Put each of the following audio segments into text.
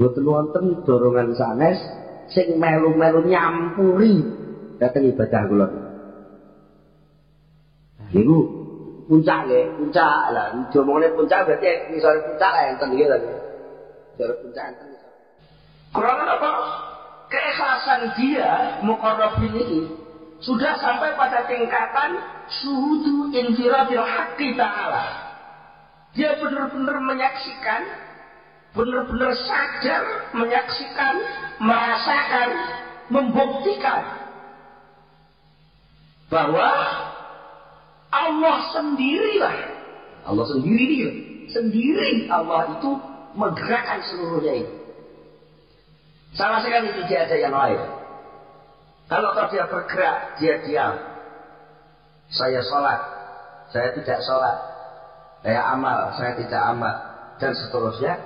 Boten wonten dorongan sanes sing melu-melu nyampuri dhateng ibadah kula. Niku puncak nggih, puncak lah. Diomongane puncak berarti ngisor puncak lah enten nggih lho. Ngisor puncak enten. Kurang apa? Keikhlasan dia muqarrabin ini sudah sampai pada tingkatan syuhudu infiradil haqqi ta'ala. Dia benar-benar menyaksikan, benar-benar sadar menyaksikan, merasakan, membuktikan bahwa Allah sendirilah, Allah sendiri dia, sendiri Allah itu menggerakkan seluruhnya ini. Sama sekali tidak ada yang lain. Kalau dia bergerak, dia diam. Saya sholat, saya tidak sholat. Saya amal, saya tidak amal. Dan seterusnya.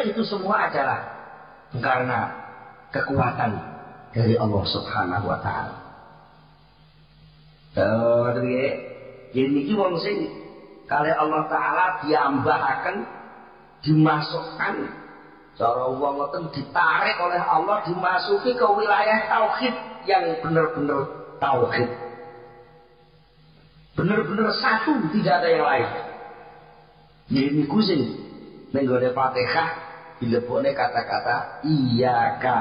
Itu semua adalah karena kekuatan dari Allah Subhanahu wa ta'ala. Ini wong sing kali Allah Ta'ala diambahaken, dimasukkan cara wong ngoten ditarik oleh Allah, dimasuki ke wilayah tauhid yang benar-benar tauhid, benar-benar satu, tidak ada yang lain. Ini kucing menggode Fatihah dilebokne kata-kata iyyaka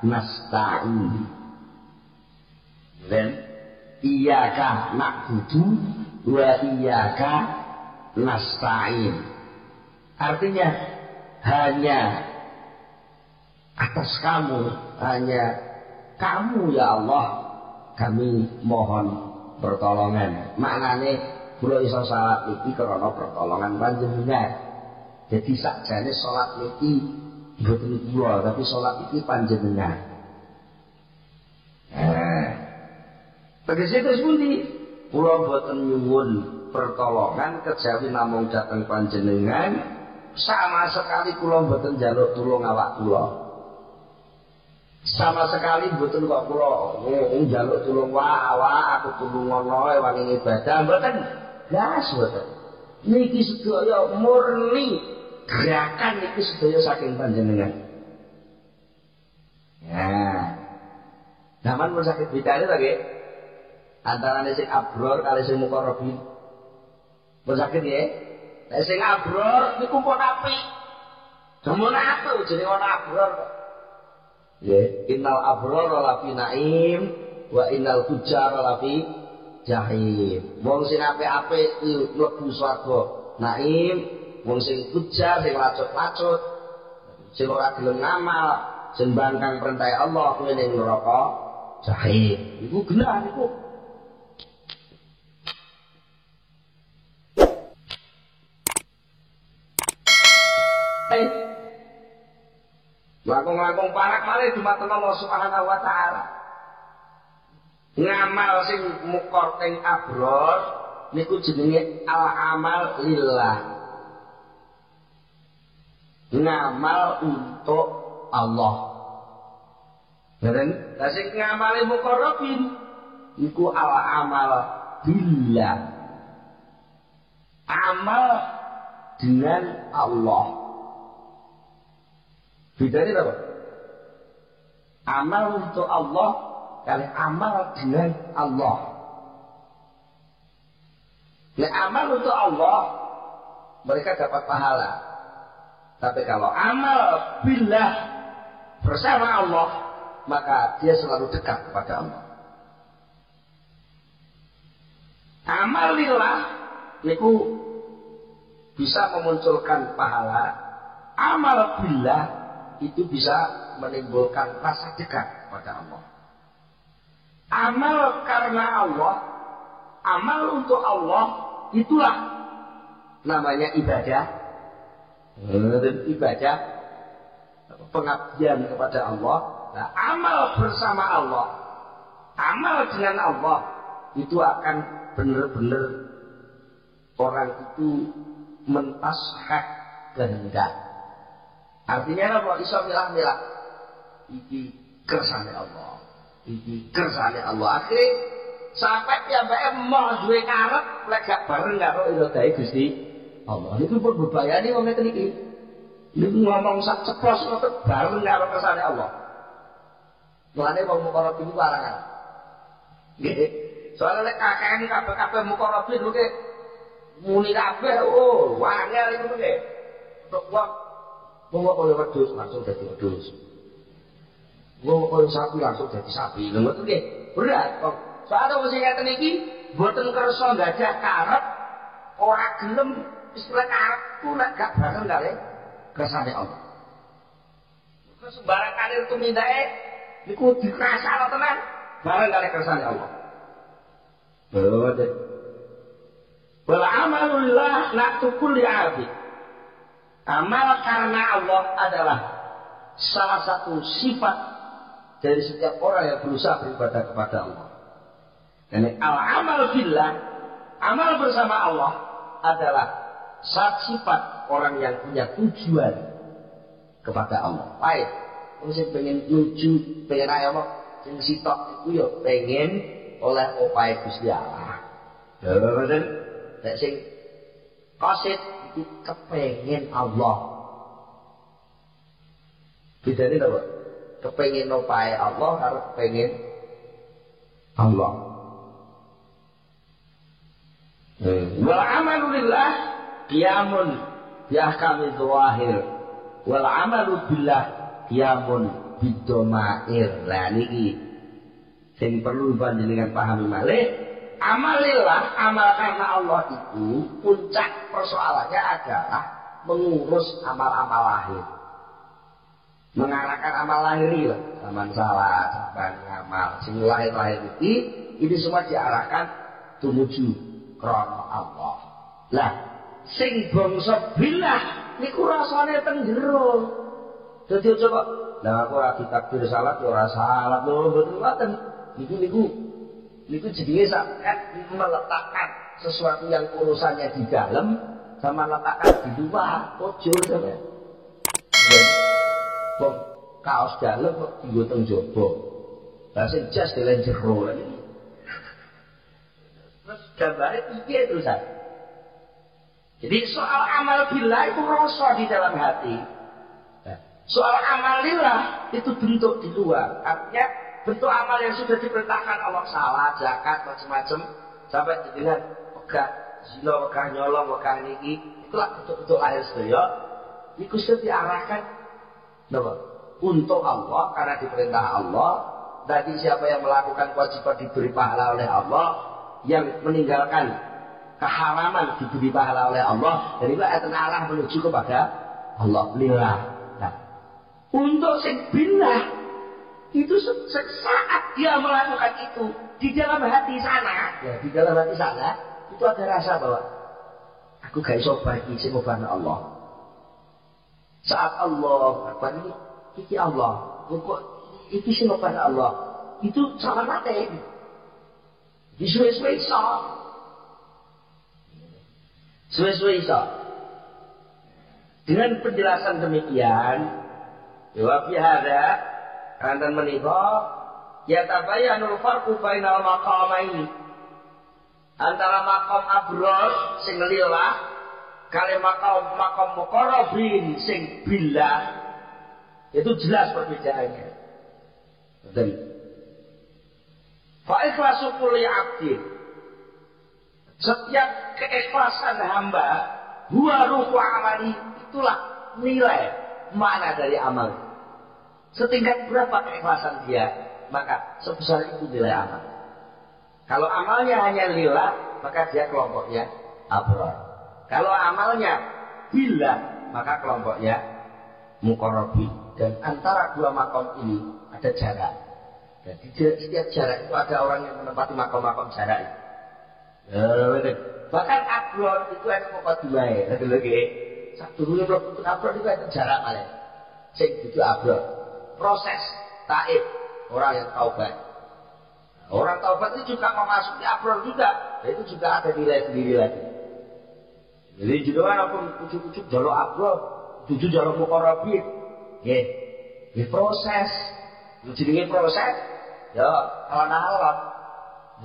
nasta'in dan iyyaka na'budu wa iyyaka nasta'in. Artinya hanya atas kamu, hanya kamu ya Allah kami mohon pertolongan. Maknane kula iso salat iki krana pertolongan panjenengan. Jadi sakjane salat iki mboten kula, tapi salat iki panjenengan. Tegese terus pundi? Kula mboten nyuwun pertolongan kejawi namung dhateng panjenengan. Sama sekali kula mboten njaluk tulung awak kula. Sama sekali mboten kok kula njaluk tulung awak aku tulung ngono wangi ibadah mboten. Blas mboten. Niki sedaya murni gerakan niki sedaya saking panjenengan. Ya. Zaman pun sakit bedane ta nggih? Antarane sing abror kali sing muqarrabin. Pun sakit nggih? Nek sing abror niku pun apik. Demen apik jenenge ana abror kok. Nggih, innal abror lafi naim wa innal fujjar lafi jahim. Wong sing apik-apik kuwi mlebu swarga naim, wong sing fujjar sing lacut-lacut, sing ora gelem ngamal, sing mbangkang perintah Allah kuwi ning neraka jahim. Iku genah niku. Langkung-langkung parak malih dumateng Allah Subhanahu wa ta'ala. Ngamal sing mukor teng abror niku jenenge al-amal lillah. Ngamal untuk Allah. Ngeten, la sing ngamale muqarrabin niku al-amal billah. Amal dengan Allah. Bedanya apa? Amal untuk Allah kali amal dengan Allah. Nah, amal untuk Allah mereka dapat pahala. Tapi kalau amal billah bersama Allah, maka dia selalu dekat kepada Allah. Amal lillah itu bisa memunculkan pahala. Amal billah itu bisa menimbulkan rasa dekat pada Allah. Amal karena Allah, amal untuk Allah, itulah namanya ibadah. Ibadah, pengabdian kepada Allah. Nah, amal bersama Allah, amal dengan Allah, itu akan benar-benar orang itu mentashak kehendak. Artinya apa? Iso milah-milah. Iki kersane Allah. Iki kersane Allah. Akhirnya sampai piyambake mau duwe karep lek gak bareng karo iradahe Gusti Allah. Niku pun bebayani wong ngeten iki. Niku ngomong sak ceplos ngoten bareng karo kersane Allah. Mulane wong mukarrab iku warangan. Nggih. Soale nek kakean kabeh mukarrab niku muni kabeh wangel iku nggih. Untuk wong kaya wedhus langsung dadi wedhus. Wong kaya sapi langsung dadi sapi. Lha ngoten nggih. Berat kok. Soale wong sing ngeten iki mboten kersa gadah karep ora gelem istilah karep ku nek gak bareng kali kersane Allah. Sembarang kalir tumindake niku dirasakno tenan bareng kali kersane Allah. Betul. Wal amalu lillah na'tu kulli 'abid. Amal karena Allah adalah salah satu sifat dari setiap orang yang berusaha beribadah kepada Allah. Dan al-amal billah, amal bersama Allah adalah sifat orang yang punya tujuan kepada Allah. Baik, mesti pengen nuju, pengen ayo Allah, sing sitok iku ya pengen oleh opahe Gusti Allah. Betul. Nek sing qasid iki kepengin Allah. Bedane apa? Kepengin opahe Allah karo kepengin Allah. Wal amalu lillah qiyamun bi ahkami dzawahir wal amalu billah qiyamun bidomair. Lah niki sing perlu panjenengan pahami malih, amal lillah, amal karena Allah itu puncak persoalannya adalah mengurus amal-amal lahir, mengarahkan amal lahir lah, zaman salat, zaman ngamal sing lahir-lahir ini semua diarahkan tumuju krana Allah. Lah sing bangsa billah niku rasane teng jero. Dadi aja kok lah aku ora ditakdir salat ya ora salat lho mboten ngoten. Niku jenenge sampeyan meletakkan sesuatu yang urusannya di dalam sama letakkan di luar. Ojo sampeyan. Kok kaos dalem kok dienggo teng jaba. Lah sing jas delen jero lagi. Terus gambare piye terusan? Jadi soal amal billah itu rasa di dalam hati. Soal amal lillah itu bentuk di luar. Artinya bentuk amal yang sudah diperintahkan Allah, salat, zakat, macam-macam, sampai dengan pegah zina, pegah nyolong, pegah niki, itulah bentuk-bentuk lahir sedaya. Iku sudah diarahkan untuk Allah karena diperintah Allah. Tadi siapa yang melakukan kewajiban diberi pahala oleh Allah, yang meninggalkan keharaman diberi pahala oleh Allah, dan itu akan arah menuju kepada Allah lillah. Nah, untuk sing billah itu saat dia melakukan itu di dalam hati sana, ya di dalam hati sana itu ada rasa bahwa aku gak iso bagi sing ngobahna Allah. Saat Allah apa ini Allah, kok iki sing ngobahna Allah itu salah mate. Disuwe-suwe iso. Suwe-suwe iso. Dengan penjelasan demikian, jawab ada kanten menika ya tabayyanul farqu bainal maqamaini. Antara maqam abrar sing lillah kali maqam muqarrabin sing billah itu jelas perbedaannya. Dan fa ikhlasu kulli 'abdin, setiap keikhlasan hamba huwa ruhu amali, itulah nilai makna dari amal. Setingkat berapa keikhlasan dia, maka sebesar itu nilai amal. Kalau amalnya hanya lillah, maka dia kelompoknya abrar. Kalau amalnya billah, maka kelompoknya muqarrabin. Dan antara dua makom ini ada jarak. Dan di setiap jarak itu ada orang yang menempati makom-makom jarak itu. Bahkan abrar itu ada pokok dua ya. Satu dulu untuk abrar itu ada jarak malah. Sing itu abrar. Proses taib orang yang taubat. Orang taubat itu juga memasuki abrar juga. Dan itu juga ada nilai sendiri lagi. Jadi juga walaupun ujuk-ujuk jalur abrar, ujuk jalur muqarrabin, ya proses. Jadi proses, ya awan-awan.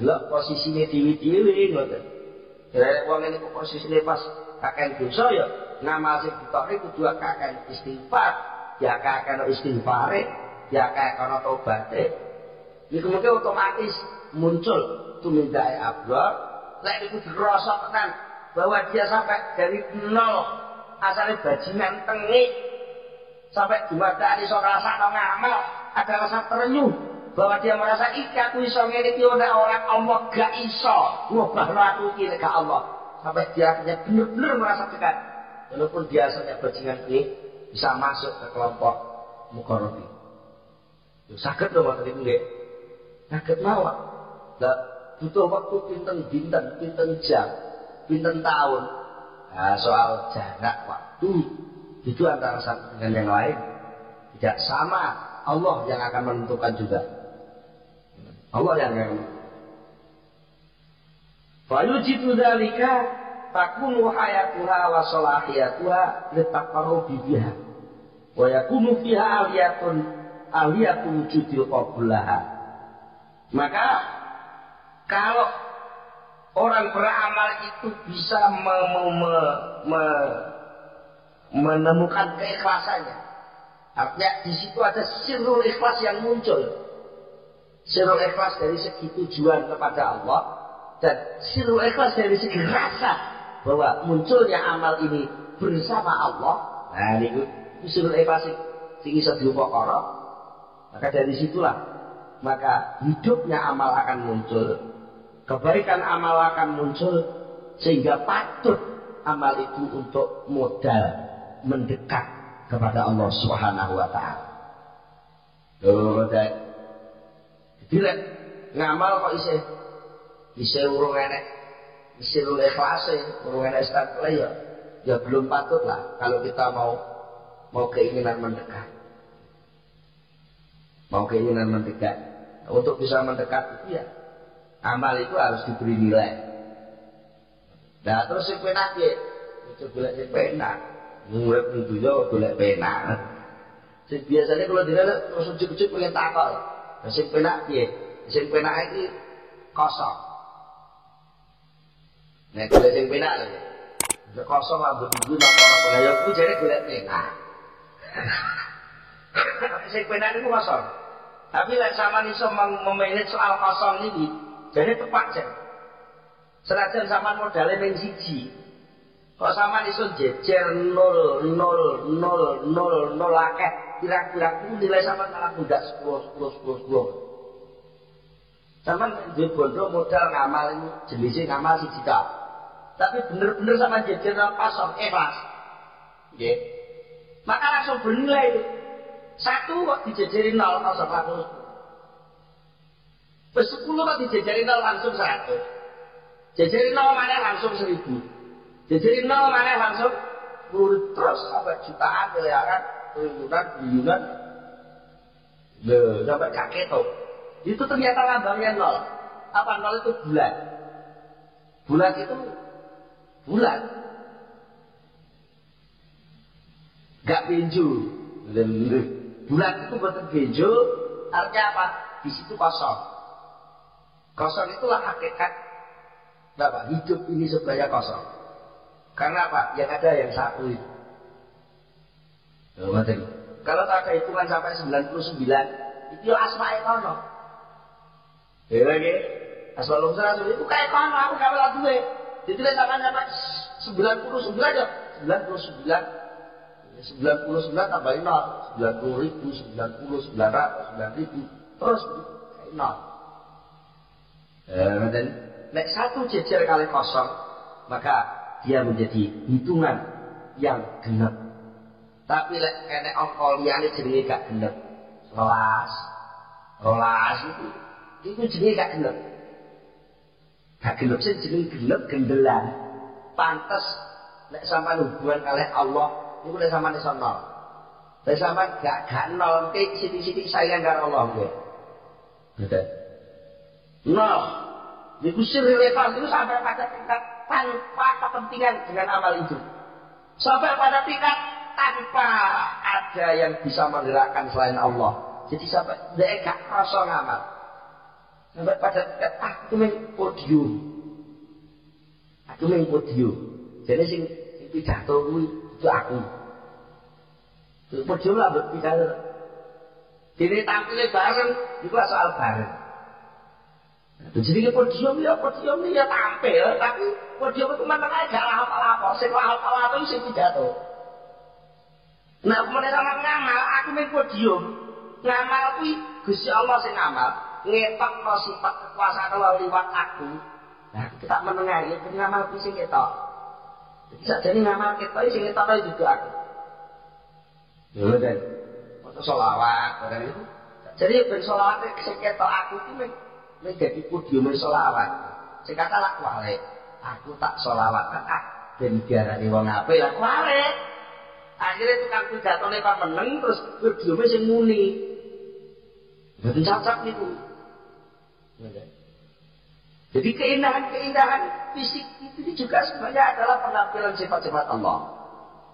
Delok posisinya dewi-dewi ngoten. Ya wong ini posisine pas kakek dosa ya ngamal sing ditokne kudu akeh istighfar, ya akeh istighfare, ya akeh tobaté. Iku mungkin otomatis muncul tumindake abrar, lek iku dirasa tenan bahwa dia sampai dari nol asalnya bajingan tengik sampai jumadaan iso ngrasakno ngamal, ada rasa terenyuh bahwa dia merasa iki aku iso ngene iki ora orang Allah gak iso ngubahno aku iki nek Allah. Sampai dia akhirnya benar-benar merasa dekat. Walaupun dia asalnya bajingan ini bisa masuk ke kelompok muqarrabin. Saged lho mboten niku nggih. Saged mawon. Lah butuh waktu pinten jam, pinten tahun. Nah, soal jarak waktu itu antara satu dengan yang lain tidak sama. Allah yang akan menentukan juga. Allah yang fayujidu dzalika takunu hayatuha wa salahiyatuha litaqarrubi biha wa yakunu fiha aliyatun wujudil qablaha. Maka kalau orang beramal itu bisa menemukan keikhlasannya, artinya di situ ada sirrul ikhlas yang muncul. Sirrul ikhlas dari segi tujuan kepada Allah dan sirrul ikhlas dari segi rasa bahwa munculnya amal ini bersama Allah. Nah ini sirrul ikhlas sing iso diupakara. Maka dari situlah maka hidupnya amal akan muncul, kebaikan amal akan muncul, sehingga patut amal itu untuk modal mendekat kepada Allah Subhanahu wa taala. Jadi ngamal kok isih urung enek, isih urung ikhlas, urung enek istiqlal ya belum patut lah kalau kita mau keinginan mendekat. Mau keinginan mendekat. Untuk bisa mendekat itu ya amal itu harus diberi nilai. Nah terus sing penak ya, itu golek sing penak. Urip dunya golek penak. Sing biasanya kalau dilihat terus ujuk-ujuk pengen takol. Sing penak piye? Sing penak iki kosong. Nek golek sing penak lho. Nek kosong ambek ibu nang ora ya ku jare golek penak. Sing penak niku kosong. Tapi lek sampean iso memanage soal kosong iki, jane tepat jen. Senajan sampean modale ning siji. Kok sampean iso jejer 0 akeh, kira-kira nilai sampean malah mundak 10. Sampeyan duwe bondo modal ngamal ini jenisnya ngamal siji tok. Tapi bener-bener sama jejer kosong ikhlas. Nggih. Maka langsung bernilai itu. Satu kok dijejeri 0 kosong langsung. 10 kok dijejeri 0 langsung 100. Jejeri 0 mana langsung 1000. Jejeri 0 mana langsung 10 terus sampai jutaan miliaran, triliunan, biliunan. Loh, sampai kakek tuh. Itu ternyata lambangnya 0. Apa 0 itu bulan. Bulan itu bulan. Gak benjo. Bulan itu buatan benjo. Artinya apa? Di situ kosong. Kosong itulah hakikat. Kenapa? Hidup ini sebenarnya kosong. Karena apa? Yang ada yang satu itu. Kalau tak ada hitungan sampai 99, itu asma'i kono. Ya lagi, asmaul husna itu kayak kono aku gak pernah duwe. Jadi lek sampai 99 ya, 99 tambah 0, 90.000, 90, 900, 9.000, terus kayak 0. Dan nek satu jejer kali kosong, maka dia menjadi hitungan yang genep. Tapi lek kene angka liyane jenenge gak genep. 12 itu jenenge gak genep. Gak genep sing jenenge genep gendelan. Pantes nek sampean hubungan kalih Allah niku nek sampean iso 0. Nek sampean gak 0 sithik-sithik sayang karo Allah nggih. Betul. 0. Niku sirri lepas itu sampai pada tingkat tanpa kepentingan dengan amal itu. Sampai pada tingkat tanpa ada yang bisa menggerakkan selain Allah. Jadi sampai dia gak rasa ngamal. Sampai pada tingkat aku main podium. Jadi sing pidato kuwi itu aku. Podium lah berbicara. Jadi tampilnya bareng, itu soal bareng. Jadi podium ya tampil, tapi podium itu memang aja apa-apa, sing apa-apa itu sing pidato. Nah, kemudian sama ngamal, aku main podium, ngamal kuwi Gusti Allah sing ngamal, ngetokno sifat kekuasaan Allah liwat aku. Nah, kita menengahi, ngamal kuwi sing ketok. Jadi sakjane ngamal ketok sing ketok juga aku. Ya kan, foto selawat, kan itu. Jadi ben selawat sing ketok aku kuwi menjadi podium selawat. Sing kata lak wale, aku tak selawat kan ben diarani wong apik lak wale. Akhirnya tukang pidatone kok meneng terus podiume sing muni. Mboten cocok niku. Jadi keindahan fisik itu juga sebenarnya adalah penampilan sifat-sifat Allah.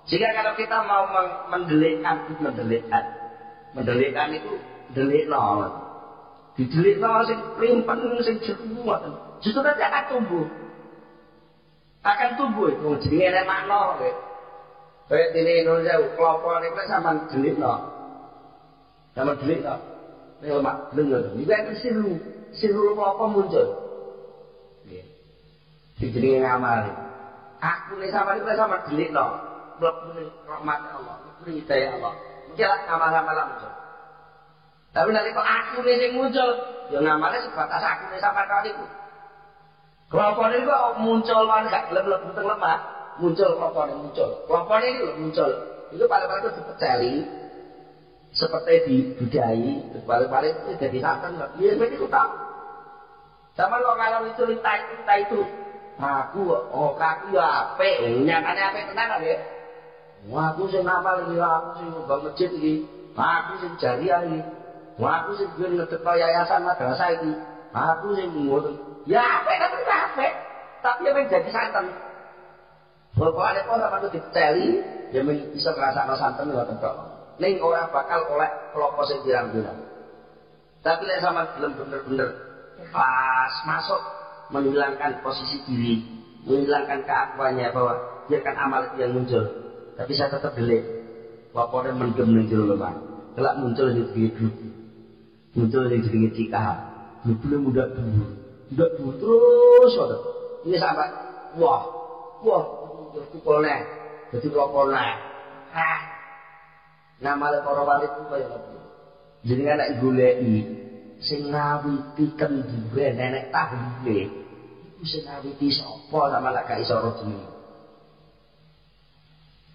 Sehingga kalau kita mau mendelikkan itu delikno. Didelikno sing primpen sing jeru ngoten. Justru nanti akan tumbuh. Akan tumbuh itu jenenge makna kowe. Kayak dene Indonesia klopo niku sampean delikno. Sampean delikno. Nek mak dengar, iki kan siru klopo muncul. Nggih. Jenenge ngamal. Aku nek sampean iku sampean delikno. Mlebu rahmat Allah, hidayah Allah. Mungkin ngamal-ngamal muncul. Tapi nanti kok aku sing muncul, ya ngamalnya sebatas aku sampai kali itu. Kelompok ini kok muncul mana gak gelap-gelap teng lemah, muncul kelompok ini muncul. Kelompok ini muncul, itu paling-paling itu dipeceli, seperti dibudai, paling-paling itu jadi santan. Iya, itu tahu. Sama lo kalau itu cerita itu, aku ya ape, nyatanya ape tenang ya. Aku sing ngamal iki, aku sing ngubah masjid iki, aku sing jariah iki. Aku sing ngedekno yayasan madrasah iki. Aku sing ngoten. Ya apik kan apik. Tapi yang jadi santen. Pokoke kok sampeyan diceli, ya men iso ngrasakno santen ngoten kok. Ning ora bakal oleh kelompok sing pirang-pirang. Tapi lek sampeyan belum bener-bener ikhlas masuk menghilangkan posisi diri, menghilangkan keakuannya bahwa biarkan amal itu yang muncul. Tapi saya tetap delik. Pokoknya mendem ning jero lemah. Kelak muncul di hidup. Muncul yang jenenge cikah, belum mudah dulu terus waduh. Ini sampai wah, kukulnya, jadi kelopolnya, nama para wali itu kaya apa? Jadi anak goleki, sing ngawiti kendure nenek tahlile, itu sing ngawiti sapa sama lek gak iso jenenge.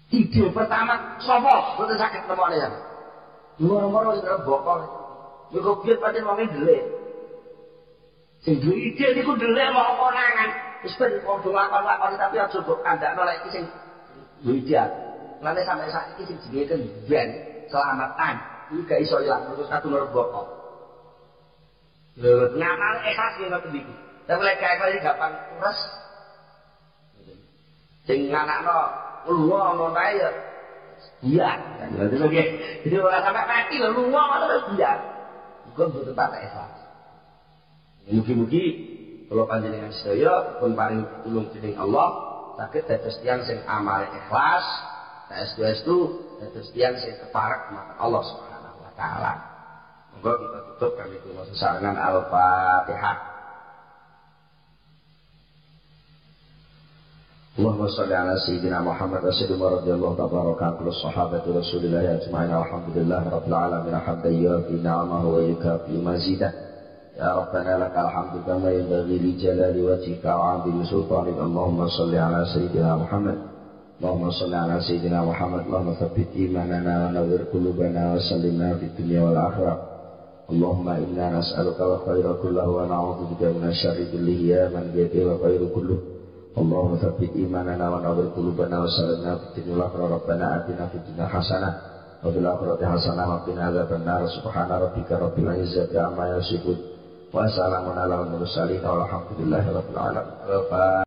Ide pertama sapa? Mboten saged nemoni ya. Moro-moro wis bokong. Iku biar pancen wong ndelik. Sing duwe ide niku ndelik mau konangan. Wis ben wong do lakon-lakon tapi aja mbok kandakno lek iki sing duwe ide. Lan sampe saiki sing jenenge ben selamatan iki gak iso ilang terus katon reboko. Lho ngamal ikhlas ngoten iki. Tapi lek gawe gampang kures. Sing nganakno lunga ngono ae ya. Iya, jadi orang sampai mati lho lunga malah biar. Bukan butuh tempat ikhlas. Mugi-mugi kalau panjenengan sedaya pun paring tulung dening Allah, saged dados tiyang sing amale ikhlas, saestu-estu dados tiyang sing keparek marang Allah Subhanahu wa taala. Monggo kita tutup kami kula sesarengan Al-Fatihah. Allahumma shalli ala sayyidina Muhammad wa sallim radhiyallahu tabaraka an sahabati Rasulillah ajma'in alhamdulillah rabbil alamin hamdan yuwafi ni'amahu wa yukafi mazidah ya rabbana lakal hamdu kama yanbaghi li jalali wajhika wa 'azimi sultanik Allahumma shalli ala sayyidina Muhammad Allahumma shalli ala sayyidina Muhammad Allahumma thabbit imanana wa nawwir qulubana wa sallimna fid dunya wal akhirah Allahumma inna nas'aluka wa khayra kullahu wa na'udzubika min syarri kullihi ya man biyadihi wa khayru kulluh Allahumma thabbit imanana wa nawwir qulubana wa sallimna fid dunya wal akhirah rabbana atina fid dunya hasanah wa fil akhirati hasanah wa qina adzabannar subhana rabbika rabbil izzati amma yasifun wa salamun alal mursalin walhamdulillahi rabbil alamin.